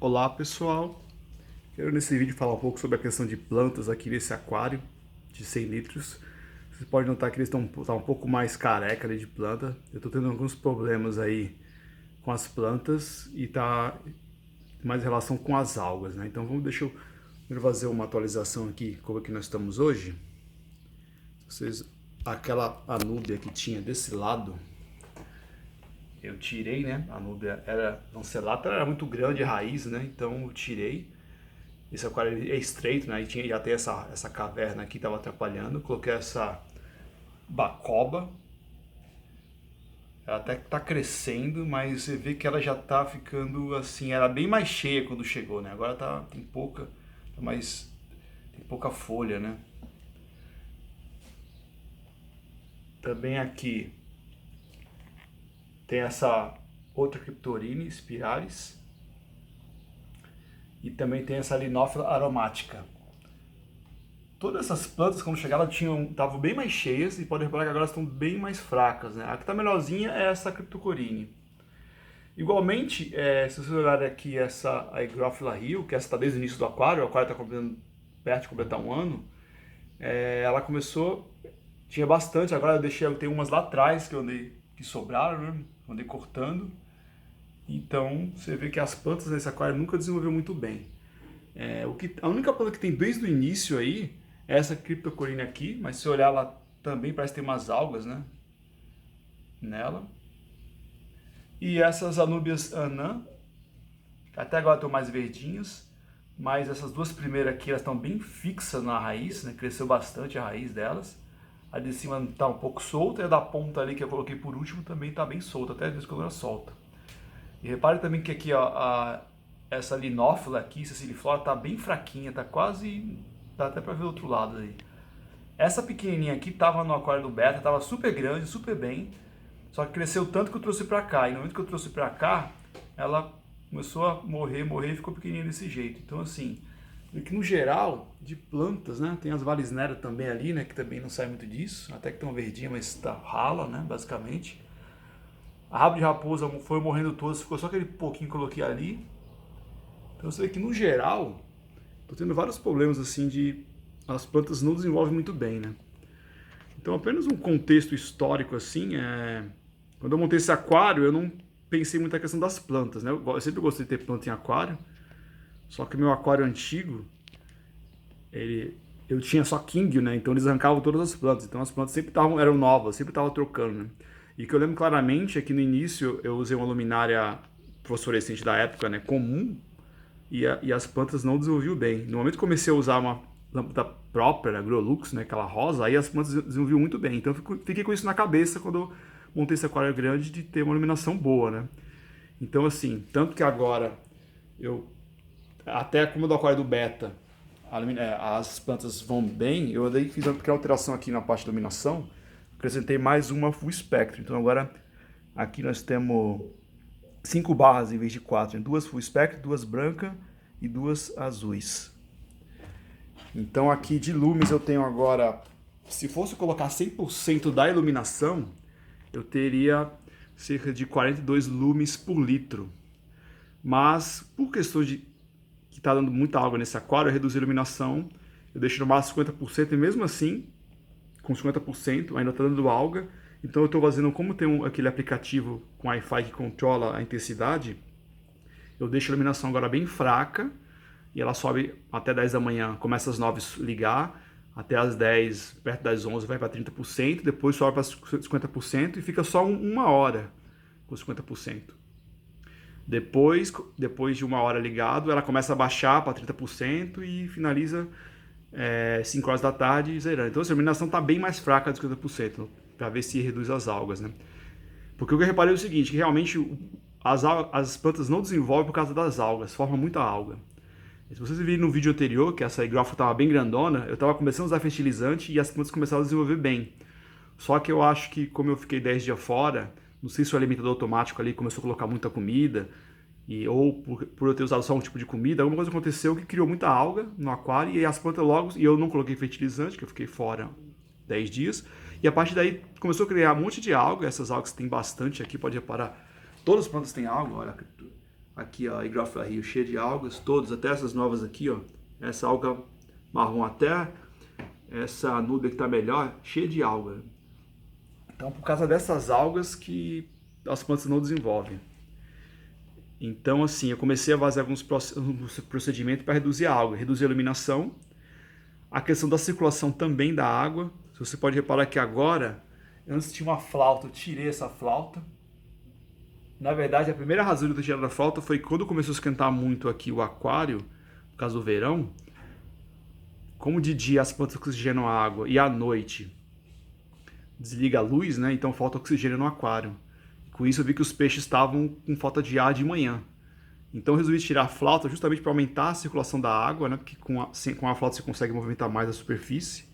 Olá pessoal, quero nesse vídeo falar um pouco sobre a questão de plantas aqui nesse aquário de 100 litros. Você pode notar que eles estão um pouco mais careca ali de planta. Eu estou tendo alguns problemas aí com as plantas e tá mais em relação com as algas, né? Então deixa eu fazer uma atualização aqui, como é que nós estamos hoje. Aquela anúbia que tinha desse lado, eu tirei, né? A núbia era lancelata, era muito grande a raiz, né? Então eu tirei. Esse aquário é estreito, né? E já tem essa caverna aqui, estava atrapalhando. Coloquei essa bacoba. Ela até está crescendo, mas você vê que ela já está ficando assim. Era bem mais cheia quando chegou, né? Agora tem pouca, tem pouca folha, né? Também aqui tem essa outra Cryptorine spiralis e também tem essa Linófila aromática. Todas essas plantas, quando chegaram, estavam bem mais cheias e pode reparar que agora estão bem mais fracas, né? A que está melhorzinha é essa Cryptocoryne. Igualmente, se vocês olharem aqui essa Hygrophila Rio, que essa está desde o início do aquário, o aquário está perto de completar um ano, ela começou, tinha bastante, agora eu tenho umas lá atrás que sobraram, né? Andei cortando. Então você vê que as plantas nesse aquário nunca desenvolveu muito bem. A única planta que tem desde o início aí é essa Cryptocoryne aqui, mas se olhar lá também parece ter umas algas, né, nela. E essas Anubias anã, até agora estão mais verdinhas, mas essas duas primeiras aqui elas estão bem fixas na raiz, né, cresceu bastante a raiz delas. A de cima está um pouco solta e a da ponta ali que eu coloquei por último também está bem solta, até às vezes quando ela solta. E repare também que aqui ó, essa linófila aqui, Ceciliflora, tá bem fraquinha, tá quase, dá até para ver do outro lado aí. Essa pequenininha aqui tava no aquário do beta, tava super grande, super bem, só que cresceu tanto que eu trouxe para cá. E no momento que eu trouxe para cá, ela começou a morrer e ficou pequenininha desse jeito. Então assim, que no geral, de plantas, né, tem as Valisneras também ali, né, que também não sai muito disso, até que estão verdinha, mas tá rala, né, basicamente. A rabo de raposa foi morrendo todas, ficou só aquele pouquinho que eu coloquei ali. Então você vê que no geral, tô tendo vários problemas assim as plantas não desenvolvem muito bem, né? Então apenas um contexto histórico assim, quando eu montei esse aquário, eu não pensei muito na questão das plantas, né? Eu sempre gostei de ter planta em aquário, só que meu aquário antigo, eu tinha só King, né? Então eles arrancavam todas as plantas, então as plantas sempre eram novas, sempre tava trocando, né? E o que eu lembro claramente é que no início eu usei uma luminária fosforescente da época, né, comum, e as plantas não desenvolviam bem. No momento que comecei a usar uma lâmpada própria, a Grolux, né, aquela rosa, aí as plantas desenvolviam muito bem. Então eu fiquei com isso na cabeça quando eu montei esse aquário grande, de ter uma iluminação boa, né. Então assim, tanto que agora até como do aquário do beta, as plantas vão bem, eu fiz uma pequena alteração aqui na parte de iluminação, acrescentei mais uma full spectrum. Então agora aqui nós temos 5 barras em vez de 4, duas full spectrum, duas brancas e duas azuis. Então aqui de lumens eu tenho agora, se fosse colocar 100% da iluminação, eu teria cerca de 42 lumens por litro. Mas por questão de que está dando muita água nesse aquário, eu reduzi a iluminação, eu deixo no máximo 50% e mesmo assim, com 50% ainda está dando alga. Então eu estou fazendo, como tem aquele aplicativo com Wi-Fi que controla a intensidade, eu deixo a iluminação agora bem fraca e ela sobe até 10 da manhã, começa às 9 ligar, até às 10, perto das 11 vai para 30%, depois sobe para 50% e fica só uma hora com 50%. Depois de uma hora ligado, ela começa a baixar para 30% e finaliza 5 horas da tarde zerando. Então a iluminação está bem mais fraca de 50%, para ver se reduz as algas, né? Porque o que eu reparei é o seguinte, que realmente as plantas não desenvolvem por causa das algas, formam muita alga. Se vocês viram no vídeo anterior, que essa Hygrophila estava bem grandona, eu estava começando a usar fertilizante e as plantas começaram a desenvolver bem. Só que eu acho que, como eu fiquei 10 dias fora, não sei se o alimentador automático ali começou a colocar muita comida, ou por eu ter usado só um tipo de comida, alguma coisa aconteceu que criou muita alga no aquário e as plantas e eu não coloquei fertilizante, que eu fiquei fora 10 dias, e a partir daí começou a criar um monte de alga. Essas algas tem bastante aqui, pode reparar, todas as plantas têm alga, olha, Aqui, ó, a Hydrophila Rio cheia de algas, todas, até essas novas aqui, ó. Essa alga marrom até essa Nubia que tá melhor, cheia de alga. Então, por causa dessas algas que as plantas não desenvolvem. Então, assim, eu comecei a fazer alguns procedimentos para reduzir a alga, reduzir a iluminação, a questão da circulação também da água. Você pode reparar que agora, antes tinha uma flauta, eu tirei essa flauta. Na verdade, a primeira razão de eu ter tirado a flauta foi que quando começou a esquentar muito aqui o aquário, por causa do verão, como de dia as plantas oxigenam a água e à noite desliga a luz, né? Então falta oxigênio no aquário. Com isso eu vi que os peixes estavam com falta de ar de manhã. Então eu resolvi tirar a flauta justamente para aumentar a circulação da água, né? Porque com a flauta você consegue movimentar mais a superfície.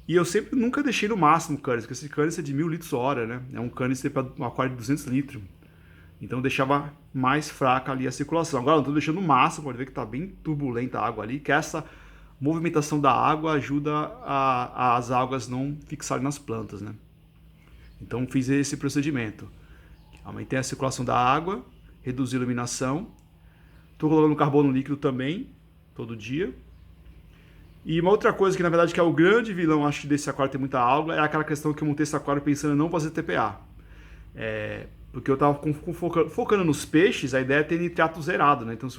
E eu sempre nunca deixei no máximo o canister, porque esse canister é de 1000 litros hora, né? É um canister para um aquário de 200 litros. Então eu deixava mais fraca ali a circulação. Agora eu estou deixando no máximo, pode ver que está bem turbulenta a água ali, que essa movimentação da água ajuda as algas não fixarem nas plantas, né? Então fiz esse procedimento. Aumentei a circulação da água, reduzi a iluminação. Estou colocando carbono líquido também, todo dia. E uma outra coisa que na verdade que é o grande vilão, acho que desse aquário tem muita alga, é aquela questão que eu montei esse aquário pensando em não fazer TPA. Porque eu estava focando nos peixes, a ideia é ter nitrato zerado, né? Então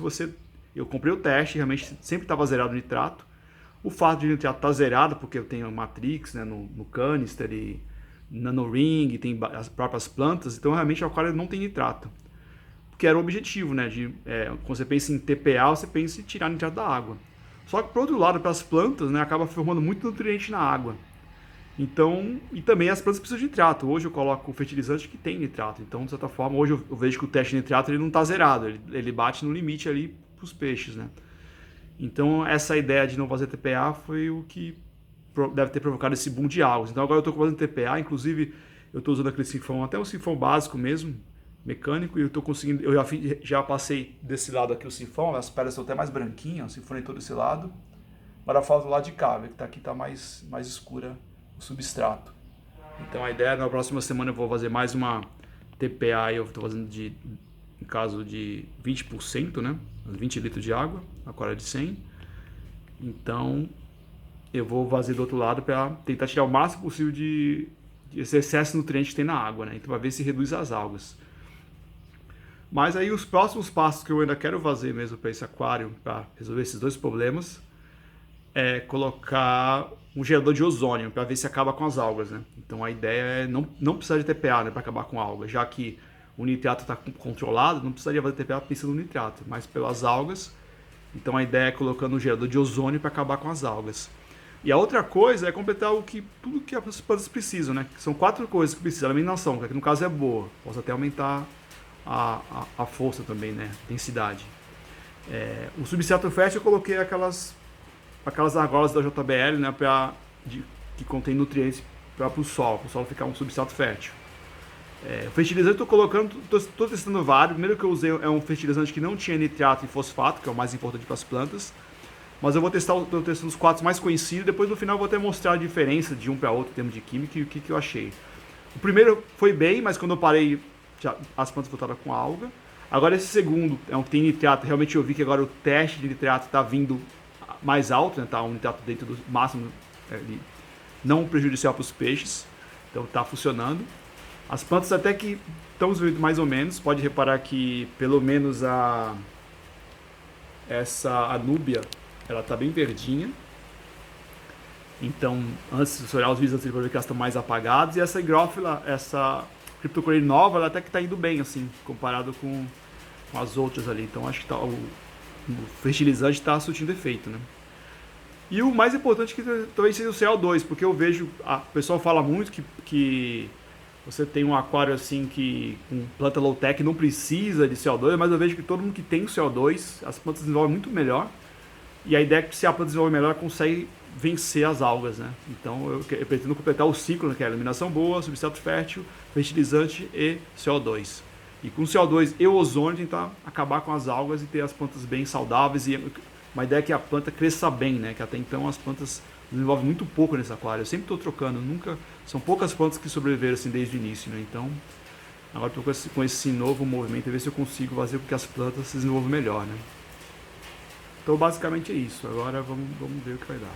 eu comprei o teste, realmente sempre estava zerado o nitrato. O fato de o nitrato estar zerado, porque eu tenho Matrix, né, no canister e Nanoring, tem as próprias plantas, então realmente o aquário não tem nitrato. Porque era o objetivo, né? Quando você pensa em TPA, você pensa em tirar nitrato da água. Só que, por outro lado, para as plantas, né, acaba formando muito nutriente na água. Então, e também as plantas precisam de nitrato. Hoje eu coloco o fertilizante que tem nitrato. Então, de certa forma, hoje eu vejo que o teste de nitrato ele não está zerado. Ele bate no limite ali para os peixes, né? Então, essa ideia de não fazer TPA foi o que deve ter provocado esse boom de algas. Então, agora eu estou fazendo TPA. Inclusive, eu estou usando aquele sifão, até um sifão básico mesmo, mecânico, e eu estou conseguindo. Eu já passei desse lado aqui o sifão, as pedras estão até mais branquinhas, o sifão em todo esse lado. Agora falta o lado de cá, que aqui está mais escura o substrato. Então a ideia na próxima semana eu vou fazer mais uma TPA, eu estou fazendo em caso de 20%, né? 20 litros de água, aquário de 100. Então eu vou fazer do outro lado para tentar tirar o máximo possível de esse excesso de nutriente que tem na água, né? Então vai ver se reduz as algas. Mas aí os próximos passos que eu ainda quero fazer mesmo para esse aquário, para resolver esses dois problemas, é colocar um gerador de ozônio para ver se acaba com as algas, né? Então a ideia é não precisar de TPA, né, para acabar com a alga, já que o nitrato está controlado, não precisaria fazer TPA pensando no nitrato, mas pelas algas. Então a ideia é colocando um gerador de ozônio para acabar com as algas. E a outra coisa é completar tudo que as plantas precisam, né? São 4 coisas que precisam. A iluminação, que no caso é boa, posso até aumentar a força também, né? Densidade. O substrato fértil eu coloquei aquelas argolas da JBL, né? Que contém nutrientes para o solo ficar um substrato fértil. O fertilizante eu estou testando vários. O primeiro que eu usei é um fertilizante que não tinha nitrato e fosfato, que é o mais importante para as plantas. Mas eu vou estou testando os 4 mais conhecidos, depois no final eu vou até mostrar a diferença de um para outro em termos de química e o que eu achei. O primeiro foi bem, mas quando eu parei, as plantas voltaram com alga. Agora esse segundo é um que tem nitrato, realmente eu vi que agora o teste de nitrato está vindo mais alto, né? Tá um nitrato dentro do máximo, não prejudicial para os peixes, então está funcionando. As plantas até que estão desenvolvendo mais ou menos, pode reparar que pelo menos essa anúbia, ela está bem verdinha. Então, antes de olhar os vídeos anteriores, ver que elas estão mais apagadas. E essa higrófila, essa Cryptocoryne nova, ela até que está indo bem, assim, comparado com as outras ali. Então, acho que o fertilizante está surtindo efeito, né? E o mais importante que talvez seja o CO2, porque eu vejo, o pessoal fala muito que você tem um aquário assim que com planta low-tech não precisa de CO2, mas eu vejo que todo mundo que tem CO2, as plantas desenvolvem muito melhor. E a ideia é que se a planta desenvolve melhor, ela consegue vencer as algas, né? Então eu pretendo completar o ciclo, né, que é a iluminação boa, substrato fértil, fertilizante e CO2. E com CO2 e ozônio tentar acabar com as algas e ter as plantas bem saudáveis. E uma ideia é que a planta cresça bem, né? Que até então as plantas desenvolvem muito pouco nesse aquário. Eu sempre estou trocando, são poucas plantas que sobreviveram assim desde o início, né? Então Agora estou com esse novo movimento, ver se eu consigo fazer com que as plantas se desenvolvam melhor, né? Então basicamente é isso, agora vamos ver o que vai dar.